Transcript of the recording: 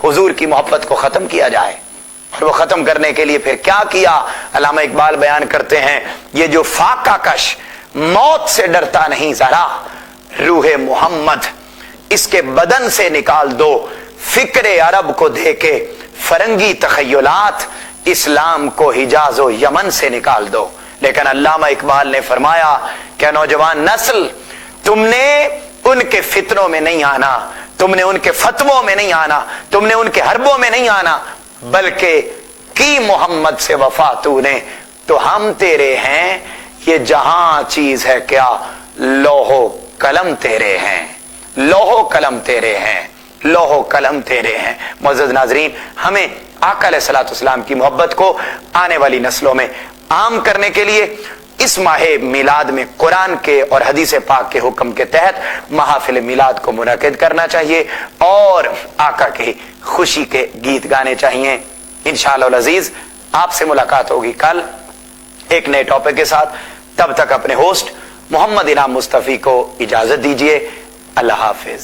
हुजूर की मोहब्बत को खत्म किया जाए। और वो खत्म करने के लिए फिर क्या किया, अल्लामा इकबाल बयान करते हैं, ये जो फाका कश मौत से डरता नहीं जरा, रूहे मोहम्मद इसके बदन से निकाल दो, फिक्रे अरब को देके फरंगी तखय्युलात, इस्लाम को हिजाजो यमन से निकाल दो। लेकिन अल्लामा इकबाल ने फरमाया कि नौजवान नस्ल, तुमने उनके फितनों में नहीं आना, तुमने उनके फतवों में नहीं आना, तुमने उनके हरबों में नहीं आना, बल्कि की मोहम्मद से वफा तूने, तो हम तेरे हैं, ये जहां चीज है क्या, लोहो कलम तेरे हैं, लोहो कलम तेरे हैं, लोहो कलम तेरे हैं। मुअज़्ज़ज़ नाज़रीन, हमें आका अलैहिस्सलाम की मोहब्बत को आने वाली नस्लों में आम करने के लिए इस माहे मिलाद में कुरान के और हदीस पाक के हुक्म के तहत महफिल मिलाद को मुनक़िद करना चाहिए और आका की खुशी के गीत गाने चाहिए। इंशाअल्लाह अज़ीज आपसे मुलाकात होगी कल एक नए टॉपिक के साथ। तब तक अपने होस्ट मोहम्मद इनाम मुस्तफ़ी को इजाजत दीजिए। अल्लाह हाफिज।